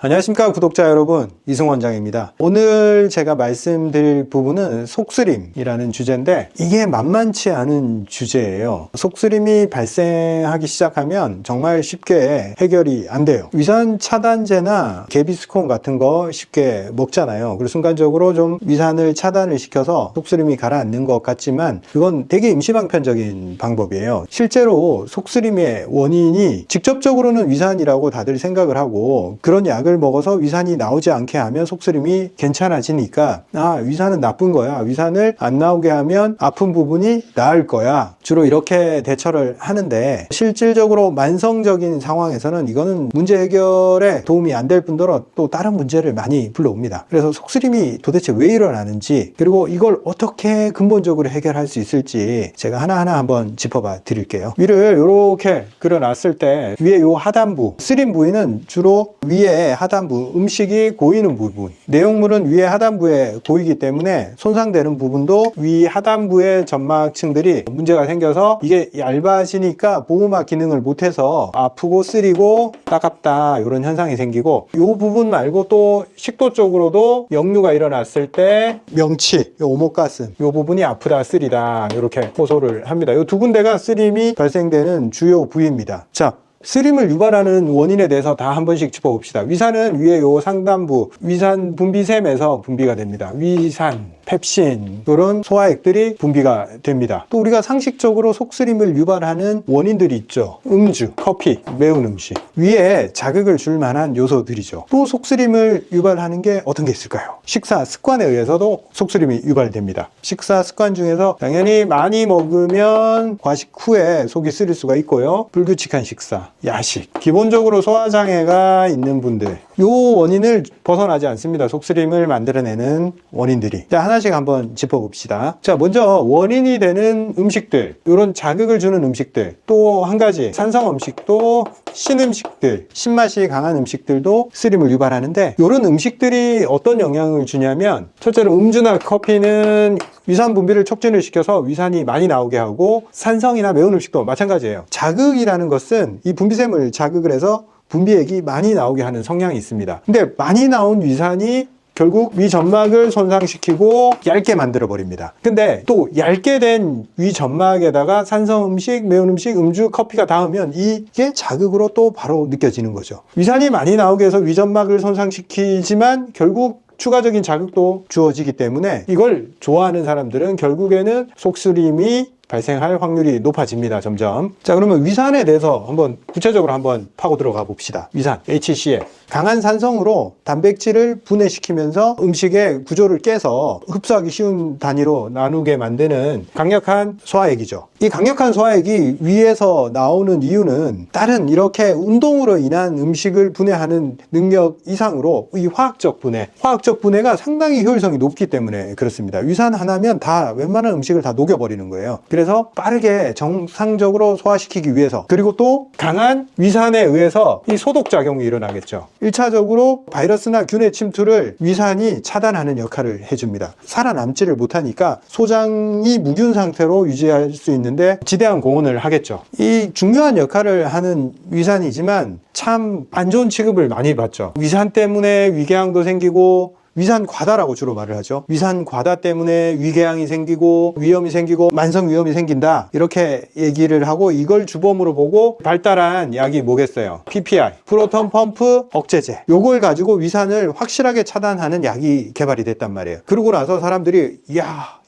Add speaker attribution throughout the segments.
Speaker 1: 안녕하십니까 구독자 여러분, 이승 원장입니다. 오늘 제가 말씀드릴 부분은 속쓰림이라는 주제인데 이게 만만치 않은 주제예요. 속쓰림이 발생하기 시작하면 정말 쉽게 해결이 안 돼요. 위산 차단제나 개비스콘 같은 거 쉽게 먹잖아요. 그리고 순간적으로 좀 위산을 차단을 시켜서 속쓰림이 가라앉는 것 같지만 그건 되게 임시방편적인 방법이에요. 실제로 속쓰림의 원인이 직접적으로는 위산이라고 다들 생각을 하고, 그런 약을 먹어서 위산이 나오지 않게 하면 속쓰림이 괜찮아지니까 위산은 나쁜 거야, 위산을 안 나오게 하면 아픈 부분이 나을 거야, 주로 이렇게 대처를 하는데, 실질적으로 만성적인 상황에서는 이거는 문제 해결에 도움이 안 될 뿐더러 또 다른 문제를 많이 불러옵니다. 그래서 속쓰림이 도대체 왜 일어나는지, 그리고 이걸 어떻게 근본적으로 해결할 수 있을지 제가 하나하나 한번 짚어봐 드릴게요. 위를 이렇게 그려놨을 때 위에 요 하단부, 쓰림 부위는 주로 위에 하단부, 음식이 고이는 부분, 내용물은 위에 하단부에 고이기 때문에 손상되는 부분도 위 하단부의 점막층들이 문제가 생겨서 이게 얇아지니까 보호막 기능을 못해서 아프고 쓰리고 따갑다 이런 현상이 생기고, 이 부분 말고 또 식도 쪽으로도 역류가 일어났을 때 명치, 요 오목가슴 이 부분이 아프다, 쓰리다 이렇게 호소를 합니다. 이 두 군데가 쓰림이 발생되는 주요 부위입니다. 자, 쓰림을 유발하는 원인에 대해서 다 한 번씩 짚어봅시다. 위산은 위에 요 상단부 위산 분비샘에서 분비가 됩니다. 위산, 펩신 이런 소화액들이 분비가 됩니다. 또 우리가 상식적으로 속쓰림을 유발하는 원인들이 있죠. 음주, 커피, 매운 음식, 위에 자극을 줄 만한 요소들이죠. 또 속쓰림을 유발하는 게 어떤 게 있을까요? 식사 습관에 의해서도 속쓰림이 유발됩니다. 식사 습관 중에서 당연히 많이 먹으면 과식 후에 속이 쓰릴 수가 있고요. 불규칙한 식사, 야식, 기본적으로 소화장애가 있는 분들, 이 원인을 벗어나지 않습니다. 속쓰림을 만들어내는 원인들이. 자, 하나씩 한번 짚어봅시다. 자, 먼저 원인이 되는 음식들, 이런 자극을 주는 음식들. 또 한 가지, 산성 음식도 신음식들, 신맛이 강한 음식들도 쓰림을 유발하는데, 이런 음식들이 어떤 영향을 주냐면, 첫째로 음주나 커피는 위산 분비를 촉진을 시켜서 위산이 많이 나오게 하고, 산성이나 매운 음식도 마찬가지예요. 자극이라는 것은 이 분비샘을 자극을 해서 분비액이 많이 나오게 하는 성향이 있습니다. 근데 많이 나온 위산이 결국 위 점막을 손상시키고 얇게 만들어 버립니다. 근데 또 얇게 된 위 점막에다가 산성 음식, 매운 음식, 음주, 커피가 닿으면 이게 자극으로 또 바로 느껴지는 거죠. 위산이 많이 나오게 해서 위 점막을 손상시키지만 결국 추가적인 자극도 주어지기 때문에 이걸 좋아하는 사람들은 결국에는 속쓰림이 발생할 확률이 높아집니다. 점점. 자, 그러면 위산에 대해서 한번 구체적으로 한번 파고 들어가 봅시다. 위산, HCl. 강한 산성으로 단백질을 분해시키면서 음식의 구조를 깨서 흡수하기 쉬운 단위로 나누게 만드는 강력한 소화액이죠. 이 강력한 소화액이 위에서 나오는 이유는 다른 이렇게 운동으로 인한 음식을 분해하는 능력 이상으로 이 화학적 분해가 상당히 효율성이 높기 때문에 그렇습니다. 위산 하나면 다 웬만한 음식을 다 녹여버리는 거예요. 그래서 빠르게 정상적으로 소화시키기 위해서, 그리고 또 강한 위산에 의해서 이 소독작용이 일어나겠죠. 1차적으로 바이러스나 균의 침투를 위산이 차단하는 역할을 해줍니다. 살아남지를 못하니까 소장이 무균 상태로 유지할 수 있는데 지대한 공헌을 하겠죠. 이 중요한 역할을 하는 위산이지만 참 안 좋은 취급을 많이 받죠. 위산 때문에 위궤양도 생기고, 위산 과다라고 주로 말을 하죠. 위산 과다 때문에 위궤양이 생기고 위염이 생기고 만성 위염이 생긴다, 이렇게 얘기를 하고, 이걸 주범으로 보고 발달한 약이 뭐겠어요? PPI, 프로톤 펌프 억제제. 요걸 가지고 위산을 확실하게 차단하는 약이 개발이 됐단 말이에요. 그러고 나서 사람들이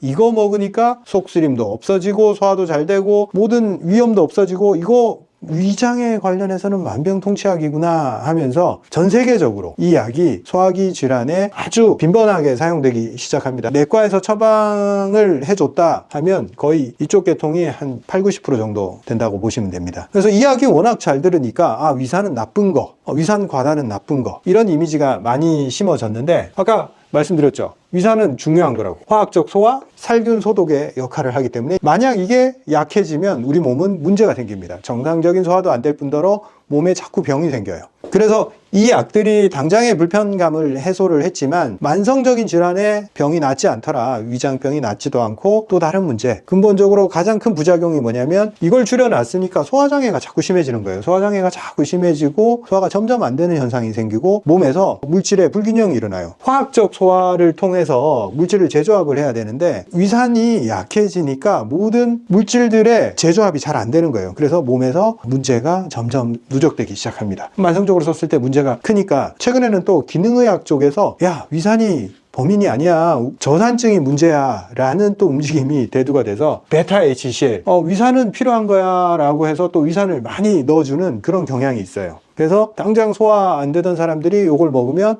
Speaker 1: 이거 먹으니까 속쓰림도 없어지고 소화도 잘 되고 모든 위염도 없어지고 이거 위장에 관련해서는 만병통치약이구나 하면서 전 세계적으로 이 약이 소화기 질환에 아주 빈번하게 사용되기 시작합니다. 내과에서 처방을 해줬다 하면 거의 이쪽 계통이 한 80~90% 정도 된다고 보시면 됩니다. 그래서 이 약이 워낙 잘 들으니까 위산은 나쁜 거, 위산 과다는 나쁜 거, 이런 이미지가 많이 심어졌는데, 아까 말씀드렸죠. 위산은 중요한 거라고. 화학적 소화, 살균 소독의 역할을 하기 때문에 만약 이게 약해지면 우리 몸은 문제가 생깁니다. 정상적인 소화도 안 될 뿐더러 몸에 자꾸 병이 생겨요. 그래서 이 약들이 당장의 불편감을 해소를 했지만 만성적인 질환의 병이 낫지 않더라. 위장병이 낫지도 않고 또 다른 문제, 근본적으로 가장 큰 부작용이 뭐냐면 이걸 줄여놨으니까 소화장애가 자꾸 심해지는 거예요. 소화장애가 자꾸 심해지고 소화가 점점 안 되는 현상이 생기고 몸에서 물질의 불균형이 일어나요. 화학적 소화를 통해서 물질을 재조합을 해야 되는데 위산이 약해지니까 모든 물질들의 재조합이 잘 안 되는 거예요. 그래서 몸에서 문제가 점점 누적되기 시작합니다. 만성적으로 썼을 때 문제가 크니까 최근에는 또 기능의학 쪽에서 야, 위산이 범인이 아니야, 저산증이 문제야 라는 또 움직임이 대두가 돼서 베타 HCl, 위산은 필요한 거야 라고 해서 또 위산을 많이 넣어주는 그런 경향이 있어요. 그래서 당장 소화 안 되던 사람들이 이걸 먹으면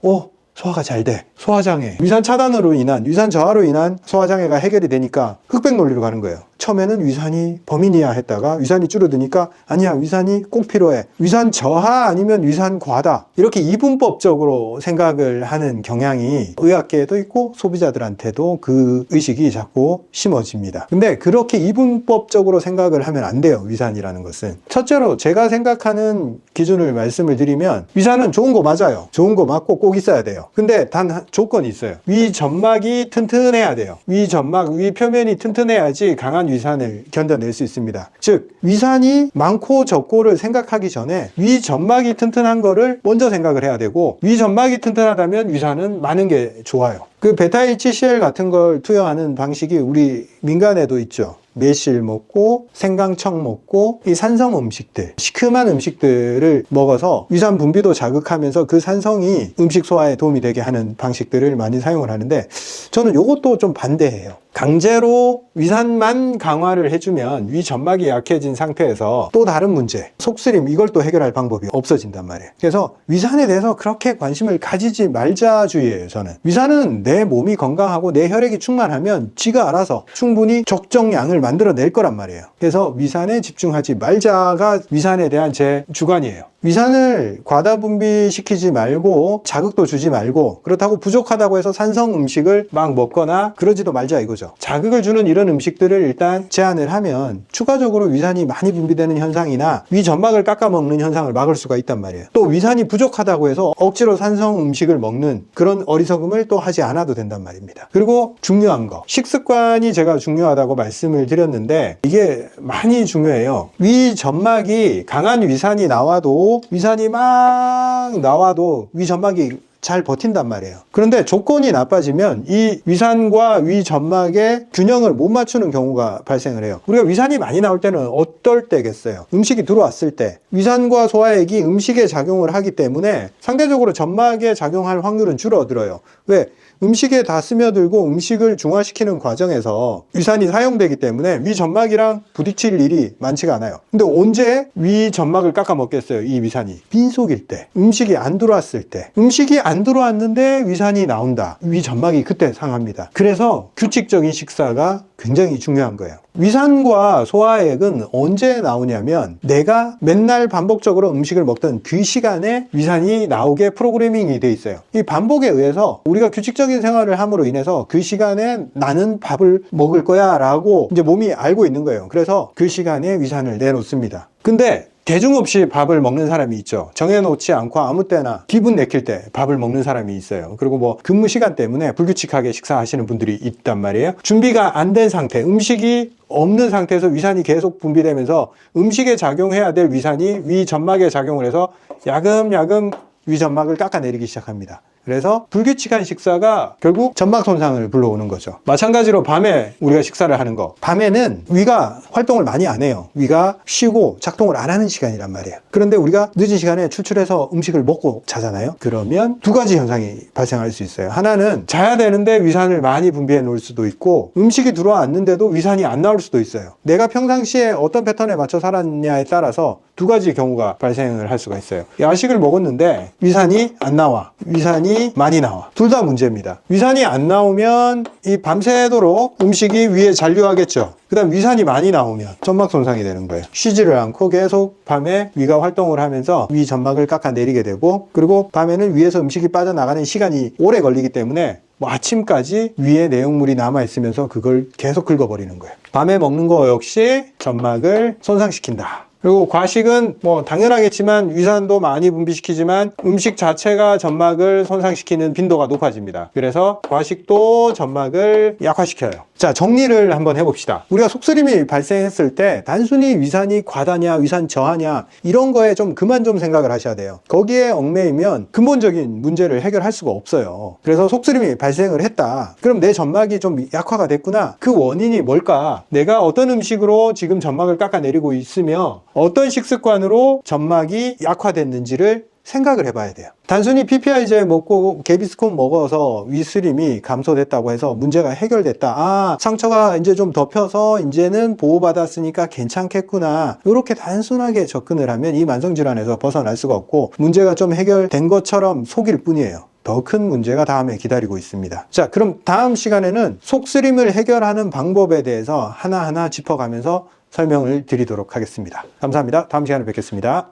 Speaker 1: 소화가 잘 돼. 소화장애. 위산 차단으로 인한, 위산 저하로 인한 소화장애가 해결이 되니까 흑백 논리로 가는 거예요. 처음에는 위산이 범인이야 했다가 위산이 줄어드니까 아니야, 위산이 꼭 필요해. 위산 저하 아니면 위산 과다. 이렇게 이분법적으로 생각을 하는 경향이 의학계에도 있고 소비자들한테도 그 의식이 자꾸 심어집니다. 근데 그렇게 이분법적으로 생각을 하면 안 돼요. 위산이라는 것은. 첫째로 제가 생각하는 기준을 말씀을 드리면 위산은 좋은 거 맞아요. 좋은 거 맞고 꼭 있어야 돼요. 근데 단 조건이 있어요. 위 점막이 튼튼해야 돼요. 위 점막, 위 표면이 튼튼해야지 강한 위산을 견뎌낼 수 있습니다. 즉 위산이 많고 적고를 생각하기 전에 위 점막이 튼튼한 거를 먼저 생각을 해야 되고, 위 점막이 튼튼하다면 위산은 많은 게 좋아요. 그 베타 HCl 같은 걸 투여하는 방식이 우리 민간에도 있죠. 매실 먹고 생강청 먹고 이 산성 음식들, 시큼한 음식들을 먹어서 위산 분비도 자극하면서 그 산성이 음식 소화에 도움이 되게 하는 방식들을 많이 사용을 하는데, 저는 이것도 좀 반대해요. 강제로 위산만 강화를 해주면 위 점막이 약해진 상태에서 또 다른 문제, 속쓰림, 이걸 또 해결할 방법이 없어진단 말이에요. 그래서 위산에 대해서 그렇게 관심을 가지지 말자주의예요. 저는 위산은 내 몸이 건강하고 내 혈액이 충만하면 지가 알아서 충분히 적정량을 만들어낼 거란 말이에요. 그래서 위산에 집중하지 말자가 위산에 대한 제 주관이에요. 위산을 과다 분비시키지 말고 자극도 주지 말고, 그렇다고 부족하다고 해서 산성 음식을 막 먹거나 그러지도 말자 이거죠. 자극을 주는 이런 음식들을 일단 제한을 하면 추가적으로 위산이 많이 분비되는 현상이나 위 점막을 깎아먹는 현상을 막을 수가 있단 말이에요. 또 위산이 부족하다고 해서 억지로 산성 음식을 먹는 그런 어리석음을 또 하지 않아도 된단 말입니다. 그리고 중요한 거, 식습관이 제가 중요하다고 말씀을 드렸는데 이게 많이 중요해요. 위 점막이 강한 위산이 나와도, 위산이 막 나와도 위 점막이 잘 버틴단 말이에요. 그런데 조건이 나빠지면 이 위산과 위 점막의 균형을 못 맞추는 경우가 발생을 해요. 우리가 위산이 많이 나올 때는 어떨 때겠어요? 음식이 들어왔을 때 위산과 소화액이 음식에 작용을 하기 때문에 상대적으로 점막에 작용할 확률은 줄어들어요. 왜? 음식에 다 스며들고 음식을 중화시키는 과정에서 위산이 사용되기 때문에 위 점막이랑 부딪힐 일이 많지가 않아요. 근데 언제 위 점막을 깎아 먹겠어요? 이 위산이 빈속일 때, 음식이 안 들어왔을 때. 음식이 안 들어왔는데 위산이 나온다. 위 점막이 그때 상합니다. 그래서 규칙적인 식사가 굉장히 중요한 거예요. 위산과 소화액은 언제 나오냐면 내가 맨날 반복적으로 음식을 먹던 그 시간에 위산이 나오게 프로그래밍이 돼 있어요. 이 반복에 의해서 우리가 규칙적인 생활을 함으로 인해서 그 시간에 나는 밥을 먹을 거야 라고 이제 몸이 알고 있는 거예요. 그래서 그 시간에 위산을 내놓습니다. 근데 대중 없이 밥을 먹는 사람이 있죠. 정해놓지 않고 아무 때나 기분 내킬 때 밥을 먹는 사람이 있어요. 그리고 뭐 근무 시간 때문에 불규칙하게 식사하시는 분들이 있단 말이에요. 준비가 안 된 상태, 음식이 없는 상태에서 위산이 계속 분비되면서 음식에 작용해야 될 위산이 위 점막에 작용을 해서 야금야금 위 점막을 깎아내리기 시작합니다. 그래서 불규칙한 식사가 결국 점막 손상을 불러오는 거죠. 마찬가지로 밤에 우리가 식사를 하는 거, 밤에는 위가 활동을 많이 안 해요. 위가 쉬고 작동을 안 하는 시간이란 말이에요. 그런데 우리가 늦은 시간에 출출해서 음식을 먹고 자잖아요. 그러면 두 가지 현상이 발생할 수 있어요. 하나는 자야 되는데 위산을 많이 분비해 놓을 수도 있고, 음식이 들어왔는데도 위산이 안 나올 수도 있어요. 내가 평상시에 어떤 패턴에 맞춰 살았냐에 따라서 두 가지 경우가 발생을 할 수가 있어요. 야식을 먹었는데 위산이 안 나와, 위산이 많이 나와. 둘 다 문제입니다. 위산이 안 나오면 이 밤새도록 음식이 위에 잔류하겠죠. 그 다음 위산이 많이 나오면 점막 손상이 되는 거예요. 쉬지를 않고 계속 밤에 위가 활동을 하면서 위 점막을 깎아내리게 되고, 그리고 밤에는 위에서 음식이 빠져나가는 시간이 오래 걸리기 때문에 뭐 아침까지 위에 내용물이 남아있으면서 그걸 계속 긁어버리는 거예요. 밤에 먹는 거 역시 점막을 손상시킨다 그리고 과식은 뭐 당연하겠지만 위산도 많이 분비시키지만 음식 자체가 점막을 손상시키는 빈도가 높아집니다. 그래서 과식도 점막을 약화시켜요. 자, 정리를 한번 해봅시다. 우리가 속쓰림이 발생했을 때 단순히 위산이 과다냐 위산 저하냐 이런 거에 좀 그만 좀 생각을 하셔야 돼요. 거기에 얽매이면 근본적인 문제를 해결할 수가 없어요. 그래서 속쓰림이 발생을 했다. 그럼 내 점막이 좀 약화가 됐구나. 그 원인이 뭘까? 내가 어떤 음식으로 지금 점막을 깎아내리고 있으며 어떤 식습관으로 점막이 약화됐는지를 생각을 해봐야 돼요. 단순히 PPI제 먹고 개비스콘 먹어서 위스림이 감소됐다고 해서 문제가 해결됐다. 아, 상처가 이제 좀 덮여서 이제는 보호받았으니까 괜찮겠구나. 이렇게 단순하게 접근을 하면 이 만성질환에서 벗어날 수가 없고 문제가 좀 해결된 것처럼 속일 뿐이에요. 더 큰 문제가 다음에 기다리고 있습니다. 자, 그럼 다음 시간에는 속쓰림을 해결하는 방법에 대해서 하나하나 짚어가면서 설명을 드리도록 하겠습니다. 감사합니다. 다음 시간에 뵙겠습니다.